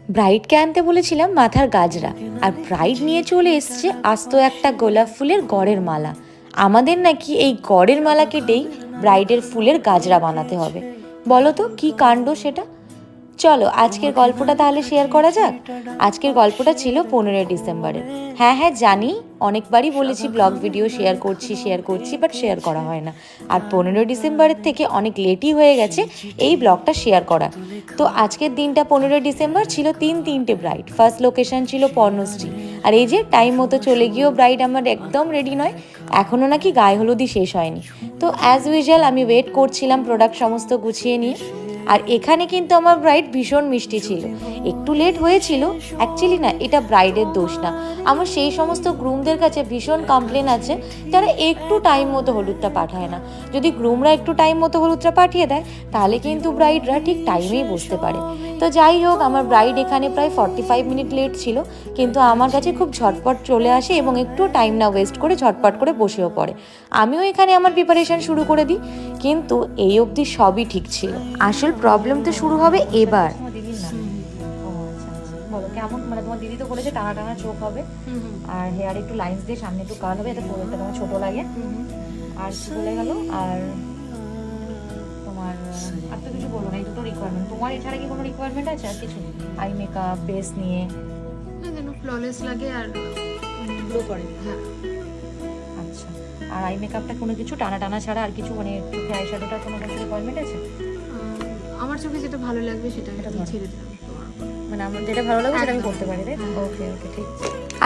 ব্রাইডকে আনতে বলেছিলাম মাথার গাজরা, আর ব্রাইড নিয়ে চলে এসছে আস্ত একটা গোলাপ ফুলের গড়ের মালা। আমাদের নাকি এই গড়ের মালা কেটেই ব্রাইডের ফুলের গাজরা বানাতে হবে। বলো তো কি কাণ্ড সেটা। চলো আজকের গল্পটা তাহলে শেয়ার করা যাক। আজকের গল্পটা ছিল 15 ডিসেম্বরের। হ্যাঁ হ্যাঁ জানি, অনেকবারই বলেছি ব্লগ ভিডিও শেয়ার করছি বাট শেয়ার করা হয় না। আর 15 ডিসেম্বরের থেকে অনেক লেটই হয়ে গেছে এই ব্লগটা শেয়ার করা। তো আজকের দিনটা 15 ডিসেম্বর ছিল, তিনটে ব্রাইড। ফার্স্ট লোকেশন ছিল পর্ণশ্রী। আর এই যে টাইম মতো চলে গিয়েও ব্রাইড আমার একদম রেডি নয়, এখনও নাকি গায়ে হলুদই শেষ হয়নি। তো অ্যাজ ইউজুয়াল আমি ওয়েট করছিলাম প্রোডাক্ট সমস্ত গুছিয়ে নিয়ে। আর এখানে কিন্তু আমার ব্রাইড ভীষণ মিষ্টি ছিল। একটু লেট হয়েছিল, অ্যাকচুয়ালি না এটা ব্রাইডের দোষ না। আমার সেই সমস্ত গ্রুমদের কাছে ভীষণ কমপ্লেন আছে যারা একটু টাইম মতো হলুদটা পাঠায় না। যদি গ্রুমরা একটু টাইম মতো হলুদটা পাঠিয়ে দেয় তাহলে কিন্তু ব্রাইডরা ঠিক টাইমেই বুঝতে পারে। তো যাই হোক, আমার ব্রাইড এখানে প্রায় 45 মিনিট লেট ছিল, কিন্তু আমার কাছে খুব ঝটপট চলে আসে এবং একটু টাইম না ওয়েস্ট করে ঝটপট করে বসেও পড়ে। আমিও এখানে আমার প্রিপারেশন শুরু করে দিই, কিন্তু এই অবধি সবই ঠিক ছিল। আসল প্রবলেম তো শুরু হবে এবার। বলো কেমন, মানে তোমার দিদি তো বলেছে টানা টানা চোখ হবে আর হেয়ার একটু লাইন্স দিয়ে সামনে একটু কার্ল হবে, এতে ফোরহেডটা তোমার ছোট লাগে। আর কি বলে গেল, আর তোমার আর তো কিছু বলো না, এই দুটো রিকোয়ারমেন্ট। তোমার এছাড়া কি কোনো রিকোয়ারমেন্ট আছে আর কিছু? আই মেকআপ, বেস নিয়ে না যেন ফ্ললেস লাগে আর গ্লো করে। হ্যাঁ আচ্ছা, আর আই মেকআপটা কোনো কিছু টানা টানা ছাড়া আর কিছু, মানে চোখে আই শ্যাডোটার কোনো কিছু রিকোয়ারমেন্ট আছে? আমার চোখে যেটা ভালো লাগবে সেটা আমি ছেড়ে দিলাম তোমার উপর। মানে আমার যেটা ভালো লাগবে সেটা আমি করতে পারি, তাই? ওকে ওকে ঠিক।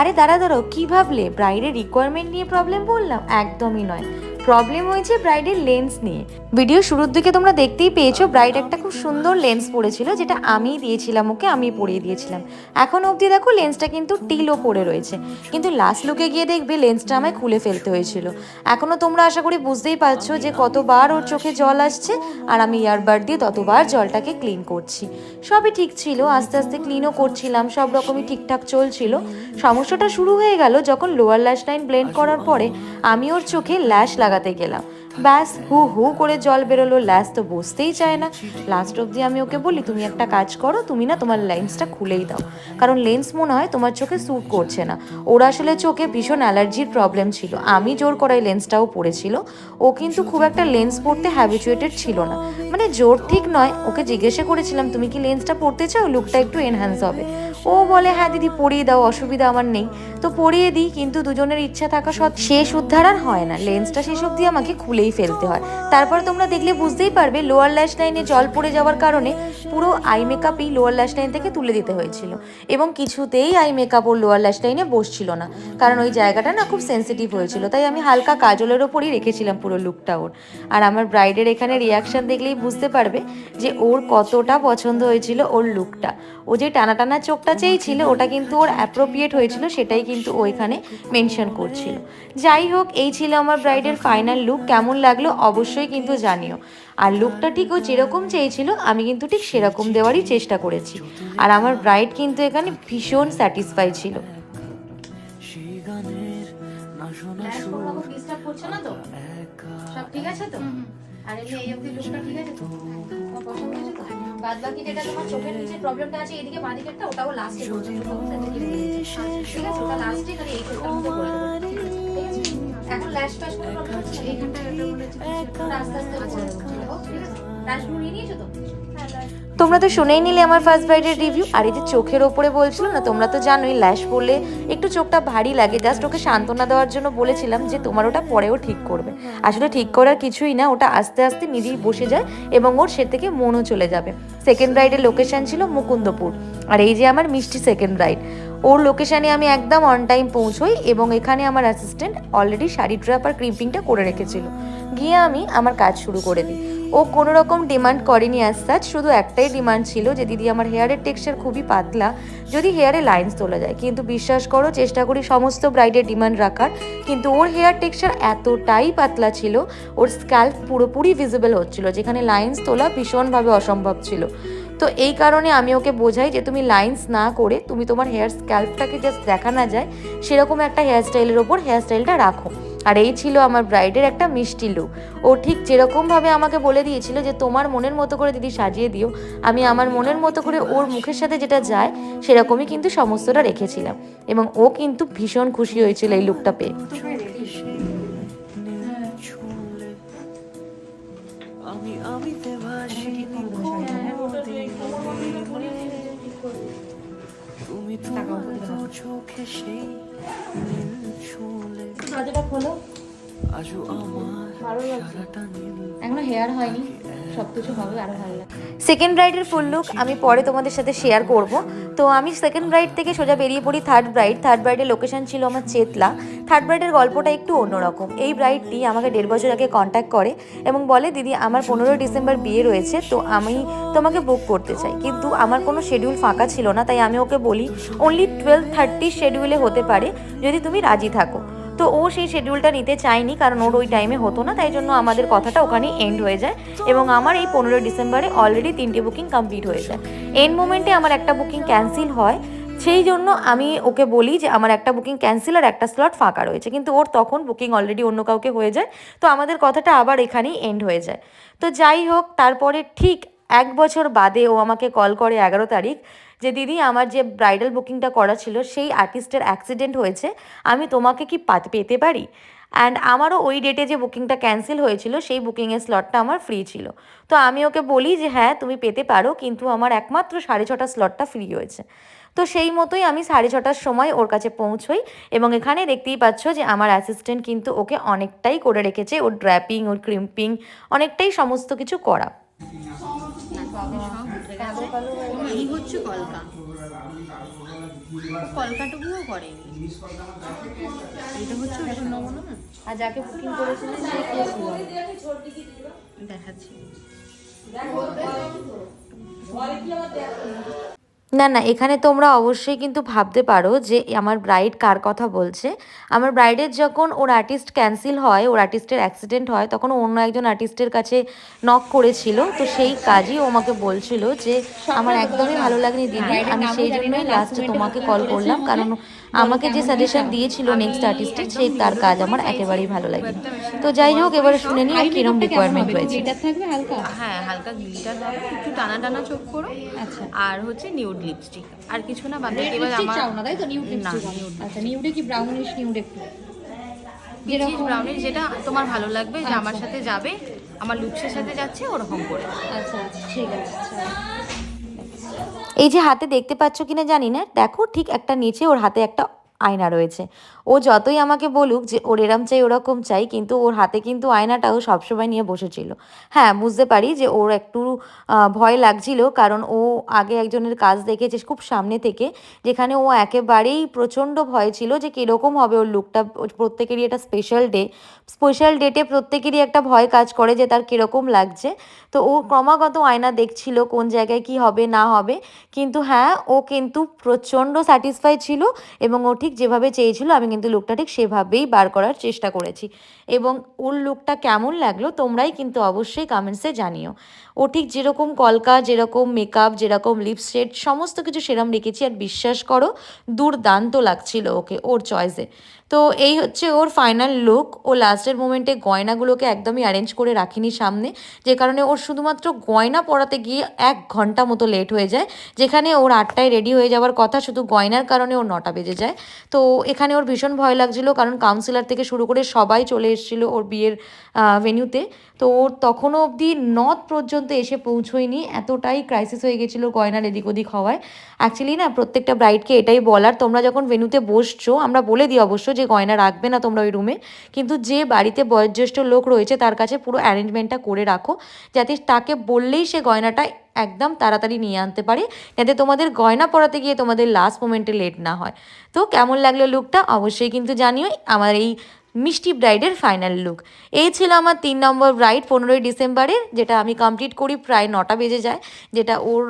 আরে দাঁড়াও, কি ভাবলে ব্রাইডের রিকোয়ারমেন্ট নিয়ে প্রবলেম বললাম? একদমই নয়, প্রবলেম হয়েছে ব্রাইডের লেন্স নিয়ে। ভিডিও শুরুর দিকে তোমরা দেখতেই পেয়েছো ব্রাইড একটা খুব সুন্দর লেন্স পরেছিল, যেটা আমিই দিয়েছিলাম ওকে, আমি পরিয়ে দিয়েছিলাম। এখন অবধি দেখো লেন্সটা কিন্তু টিলও পরে রয়েছে, কিন্তু লাস্ট লুকে গিয়ে দেখবে লেন্সটা আমায় খুলে ফেলতে হয়েছিল। এখনও তোমরা আশা করি বুঝতেই পারছো যে কতবার ওর চোখে জল আসছে, আর আমি ইয়ারবাড দিয়ে ততবার জলটাকে ক্লিন করছি। সবই ঠিক ছিল, আস্তে আস্তে ক্লিনও করছিলাম, সব রকমই ঠিকঠাক চলছিল। সমস্যাটা শুরু হয়ে গেল যখন লোয়ার ল্যাশ লাইন ব্লেন্ড করার পরে আমি ওর চোখে ল্যাশ লাগাতে গেলাম। ব্যাস হু হু করে জল বেরোলো, ল্যাশ তো বসতেই চায় না। লাস্ট অবধি আমি ওকে বলি তুমি একটা কাজ করো, তুমি না তোমার লেন্সটা খুলেই দাও, কারণ লেন্স মনে হয় তোমার চোখে স্যুট করছে না। ওর আসলে চোখে ভীষণ অ্যালার্জির প্রবলেম ছিল, আমি জোর করাই লেন্সটাও পড়েছিল। ও কিন্তু খুব একটা লেন্স পরতে হ্যাবিচুয়েটেড ছিল না, মানে জোর ঠিক নয়। ওকে জিজ্ঞাসা করেছিলাম তুমি কি লেন্সটা পরতে চাও, লুকটা একটু এনহ্যান্স হবে। ও বলে হ্যাঁ দিদি পরিয়ে দাও, অসুবিধা আমার নেই। তো পরিয়ে দিই, কিন্তু দুজনের ইচ্ছা থাকা সত্ত্বেও শেষ উদ্ধার আর হয় না, লেন্সটা শেষ অবধি আমাকে খুলেই ফেলতে হয়। তারপর তোমরা দেখলে বুঝতেই পারবে লোয়ার ল্যাশ লাইনে জল পড়ে যাওয়ার কারণে পুরো আই মেকআপই লোয়ার ল্যাশ লাইন থেকে তুলে দিতে হয়েছিল, এবং কিছুতেই আই মেকআপ ওর লোয়ার ল্যাশ লাইনে বসছিল না, কারণ ওই জায়গাটা না খুব সেন্সিটিভ হয়েছিল। তাই আমি হালকা কাজলের ওপরই রেখেছিলাম পুরো লুকটা ওর। আর আমার ব্রাইডের এখানে রিয়াকশন দেখলেই বুঝতে পারবে যে ওর কতটা পছন্দ হয়েছিল ওর লুকটা। ও যে টানা টানা চোখটা চেয়েছিল ওটা কিন্তু ওর অ্যাপ্রোপ্রিয়েট হয়েছিল, সেটাই কিন্তু ও এখানে মেনশন করছিল। যাই হোক, এই ছিল আমার ব্রাইডের ফাইনাল লুক। কেমন লাগলো অবশ্যই কিন্তু জানিও। আর লুকটা ঠিক ও যেরকম চেয়েছিল আমি কিন্তু ঠিক সেরকম দেওয়ারই চেষ্টা করেছি। আর আমার ব্রাইড কিন্তু এখানে ভীষণ স্যাটিসফাই ছিল। সব ঠিক আছে তো? আর এমনি এই অবধি লুকটা ঠিক আছে তো? তোমার পছন্দ হয়েছে তো? বাদ বাকি যেটা তোমার চোখের নিচে প্রবলেমটা আছে এদিকে বাঁ দিকেরটা, ওটাও লাস্টে বলছো, ঠিক আছে? ওটা লাস্টে, খালি এই চোখটা মধ্যে বলে দেবো, ঠিক আছে? এখন ল্যাশ ফ্যাশ কোনো প্রবলেম হচ্ছে না? এইখানটা একটা বলেছি আস্তে আস্তে করে দেবো, ঠিক আছে? ল্যাশগুলো নিয়ে নিয়েছো তো? তোমরা তো শুনেই নিলে আমার ফার্স্ট ব্রাইডের রিভিউ। আর এই যে চোখের ওপরে বলছিল না, তোমরা তো জানোই ল্যাশ পরলে একটু চোখটা ভারী লাগে। জাস্ট ওকে সান্ত্বনা দেওয়ার জন্য বলেছিলাম যে তোমার ওটা পরেও ঠিক করবে। আসলে ঠিক করার কিছুই না, ওটা আস্তে আস্তে নিজেই বসে যায় এবং ওর সে থেকে মনও চলে যাবে। সেকেন্ড ব্রাইডের লোকেশন ছিল মুকুন্দপুর। আর এই যে আমার মিষ্টি সেকেন্ড ব্রাইড, ওর লোকেশানে আমি একদম অন টাইম পৌঁছোই, এবং এখানে আমার অ্যাসিস্ট্যান্ট অলরেডি শাড়ি ড্রাপ আর ক্রিম্পিংটা করে রেখেছিল। গিয়ে আমি আমার কাজ শুরু করে দিই। ও কোনো রকম ডিমান্ড করেনি অ্যাজ সাচ, শুধু একটাই ডিমান্ড ছিল যে দিদি আমার হেয়ারের টেক্সচার খুবই পাতলা, যদি হেয়ারে লাইন্স তোলা যায়। কিন্তু বিশ্বাস করো চেষ্টা করি সমস্ত ব্রাইডের ডিমান্ড রাখার, কিন্তু ওর হেয়ার টেক্সচার এতটাই পাতলা ছিল, ওর স্ক্যাল্প পুরোপুরি ভিজিবল হচ্ছিল, যেখানে লাইন্স তোলা ভীষণভাবে অসম্ভব ছিল। তো এই কারণে আমি ওকে বোঝাই যে তুমি লাইন্স না করে তুমি তোমার হেয়ার স্ক্যাল্পটাকে জাস্ট দেখা না যায় সেরকম একটা হেয়ার স্টাইলের ওপর হেয়ার স্টাইলটা রাখো। আর এই ছিল আমার ব্রাইডের একটা মিষ্টি লুক। ও ঠিক যেরকমভাবে আমাকে বলে দিয়েছিল যে তোমার মনের মতো করে দিদি সাজিয়ে দিও, আমি আমার মনের মতো করে ওর মুখের সাথে যেটা যায় সেরকমই কিন্তু সমস্তটা রেখেছিলাম, এবং ও কিন্তু ভীষণ খুশি হয়েছিল এই লুকটা পেয়ে। দরজাটা খোলো, এখনো হেয়ার হয়নি, সবকিছু হবে আরো ভালো লাগে। সেকেন্ড ব্রাইডের ফুল লুক আমি পরে তোমাদের সাথে শেয়ার করব। তো আমি সেকেন্ড ব্রাইড থেকে সোজা বেরিয়ে পড়ি থার্ড ব্রাইডের লোকেশন ছিল আমার চেতলা। থার্ড ব্রাইডের গল্পটা একটু অন্যরকম। এই ব্রাইডটি আমাকে 1.5 বছর আগে কন্ট্যাক্ট করে এবং বলে দিদি আমার 15 ডিসেম্বর বিয়ে রয়েছে, তো আমি তোমাকে বুক করতে চাই। কিন্তু আমার কোনো শিডিউল ফাঁকা ছিল না, তাই আমি ওকে বলি অনলি 12:30 শিডিউলে হতে পারে যদি তুমি রাজি থাকো। তো ও সেই শিডিউলটা নিতে চায়নি, কারণ ওর ওই টাইমে হতো না, তাই জন্য আমাদের কথাটা ওখানেই এন্ড হয়ে যায় এবং আমার এই 15 ডিসেম্বরে অলরেডি 3টে বুকিং কমপ্লিট হয়ে যায়। এন্ড মোমেন্টে আমার একটা বুকিং ক্যান্সেল হয়, সেই জন্য আমি ওকে বলি যে আমার একটা বুকিং ক্যান্সেল আর একটা স্লট ফাঁকা রয়েছে, কিন্তু ওর তখন বুকিং অলরেডি অন্য কাউকে হয়ে যায়। তো আমাদের কথাটা আবার এখানেই এন্ড হয়ে যায়। তো যাই হোক, তারপরে ঠিক 1 বছর বাদে ও আমাকে কল করে 11 তারিখ যে দিদি আমার যে ব্রাইডাল বুকিংটা করা ছিল সেই আর্টিস্টের অ্যাক্সিডেন্ট হয়েছে, আমি তোমাকে কি পেতে পারি? অ্যান্ড আমারও ওই ডেটে যে বুকিংটা ক্যান্সেল হয়েছিল সেই বুকিংয়ের স্লটটা আমার ফ্রি ছিল। তো আমি ওকে বলি যে হ্যাঁ তুমি পেতে পারো, কিন্তু আমার একমাত্র 6:30 স্লটটা ফ্রি হয়েছে। তো সেই মতোই আমি 6:30 সময় ওর কাছে পৌঁছোই, এবং এখানে দেখতেই পাচ্ছ যে আমার অ্যাসিস্ট্যান্ট কিন্তু ওকে অনেকটাই করে রেখেছে, ওর ড্র্যাপিং, ওর ক্রিম্পিং, অনেকটাই সমস্ত কিছু করা। এই হচ্ছে কলকা, কলকাটুকুও করেনি, এটা হচ্ছে ওটা নবো না। আর যাকে বুকিং করেছিলেন সে কে ছিল দেখাচ্ছি। না না, এখানে তোমরা অবশ্যই কিন্তু ভাবতে পারো যে আমার ব্রাইড কার কথা বলছে। আমার ব্রাইডের যখন ওর আর্টিস্ট ক্যান্সেল হয়, ওর আর্টিস্টের অ্যাক্সিডেন্ট হয়, তখন ও অন্য একজন আর্টিস্টের কাছে নক করেছিল। তো সেই কাজই ও আমাকে বলছিল যে আমার একদমই ভালো লাগেনি দিদি, আমি সেই জন্যই লাস্টে তোমাকে কল করলাম, কারণ আমাকে যে সাজেশন দিয়েছিল নেক্সট আর্টিস্টের, সেই তার কাজ আমার একেবারেই ভালো লাগেনি। তো যাই হোক, এবারে শুনে নিই কিরম রিকোয়ারমেন্ট হয়েছে। থাকবে হালকা, হ্যাঁ হালকা গ্লিটার হবে, একটু টানা টানা চোখ করো, আচ্ছা, আর হচ্ছে নিউড লিপস্টিক, আর কিছু না। বাদ বাকি এবার আমার চাও না তাই তো? নিউড লিপস্টিক, আচ্ছা নিউডে কি ব্রাউনিশ নিউড, একটু যেরকম ব্রাউনিশ যেটা তোমার ভালো লাগবে, যে আমার সাথে যাবে, আমার লুকসের সাথে যাচ্ছে ওরকম করে। আচ্ছা আচ্ছা ঠিক আছে। এই যে হাতে দেখতে পাচ্ছ কিনা জানি না, দেখো ঠিক একটা নিচে ওর হাতে একটা আয়না রয়েছে। ও যতই আমাকে বলুক যে ওর এরম চাই ওরকম চাই, কিন্তু ওর হাতে কিন্তু আয়নাটাও সবসময় নিয়ে বসেছিল। হ্যাঁ, বুঝতে পারি যে ওর একটু ভয় লাগছিল, কারণ ও আগে একজনের কাজ দেখেছে খুব সামনে থেকে, যেখানে ও একেবারেই প্রচণ্ড ভয় ছিল যে কীরকম হবে ওর লুকটা। প্রত্যেকেরই একটা স্পেশাল ডেটে প্রত্যেকেরই একটা ভয় কাজ করে যে তার কীরকম লাগছে। তো ও ক্রমাগত আয়না দেখছিল কোন জায়গায় কি হবে না হবে, কিন্তু হ্যাঁ ও কিন্তু প্রচণ্ড স্যাটিসফাই ছিল, এবং ও ঠিক যেভাবে চেয়েছিল আমি কিন্তু লুকটা ঠিক সেভাবেই বার করার চেষ্টা করেছি। এবং ওর লুকটা কেমন লাগলো তোমরাই কিন্তু অবশ্যই কমেন্টসে জানিও। ও ঠিক যেরকম কলকা, যেরকম মেকআপ, যেরকম লিপস্টেড, সমস্ত কিছু সেরম রেখেছি, আর বিশ্বাস করো দুর্দান্ত লাগছিল ওকে ওর চয়েসে। তো এই হচ্ছে ওর ফাইনাল লুক। ও লাস্টের মোমেন্টে গয়নাগুলোকে একদমই অ্যারেঞ্জ করে রাখিনি সামনে, যে কারণে ওর শুধুমাত্র গয়না পরাতে গিয়ে 1 ঘন্টা মতো লেট হয়ে যায়, যেখানে ওর 8টায় রেডি হয়ে যাওয়ার কথা, শুধু গয়নার কারণে ওর 9টা বেজে যায়। তো এখানে ওর ভীষণ ভয় লাগছিল, কারণ কাউন্সিলর থেকে শুরু করে সবাই চলে এসেছিলো ওর বিয়ের ভেন্যুতে। তো ওর তখনও অবধি নথ পর্যন্ত এসে পৌঁছোয়নি, এতটাই ক্রাইসিস হয়ে গেছিলো গয়নার এদিক ওদিক হওয়ায়। অ্যাকচুয়ালি না, প্রত্যেকটা ব্রাইডকে এটাই বলার, তোমরা যখন ভেন্যুতে বসছো, আমরা বলে দিই অবশ্য যে গয়না রাখবে না তোমরা ওই রুমে, কিন্তু যে বাড়িতে বয়োজ্যেষ্ঠ লোক রয়েছে তার কাছে পুরো অ্যারেঞ্জমেন্টটা করে রাখো, যাতে তাকে বললেই সে গয়নাটা একদম তাড়াতাড়ি নিয়ে আনতে পারে, যাতে তোমাদের গয়না পরাতে গিয়ে তোমাদের লাস্ট মোমেন্টে লেট না হয়। তো কেমন লাগলো লুকটা অবশ্যই কিন্তু জানিও। আমার এই মিষ্টি ব্রাইডের ফাইনাল লুক এই ছিল আমার 3 নম্বর ব্রাইড 15ই ডিসেম্বরে, যেটা আমি কমপ্লিট করি প্রায় 9টা বেজে যায়, যেটা ওর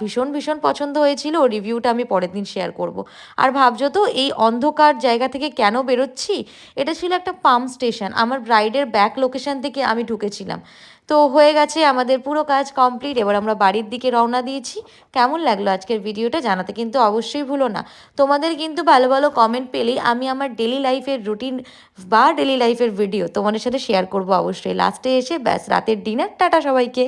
ভীষণ ভীষণ পছন্দ হয়েছিল। ওর রিভিউটা আমি পরের দিন শেয়ার করব। আর ভাবছো তো এই অন্ধকার জায়গা থেকে কেন বেরোচ্ছি? এটা ছিল একটা পাম্প স্টেশন, আমার ব্রাইডের ব্যাক লোকেশন থেকে আমি ঢুকেছিলাম। তো হয়ে গেছে আমাদের পুরো কাজ কমপ্লিট। এবার আমরা বাড়ির দিকে রওনা দিয়েছি। কেমন লাগলো আজকের ভিডিওটা জানাতে কিন্তু অবশ্যই ভুলো না। তোমাদের কিন্তু ভালো ভালো কমেন্ট পেলেই আমি আমার ডেলি লাইফের রুটিন বা ডেলি লাইফের ভিডিও তোমাদের সাথে শেয়ার করবো অবশ্যই। লাস্টে এসে ব্যাস রাতের ডিনার। টাটা সবাইকে।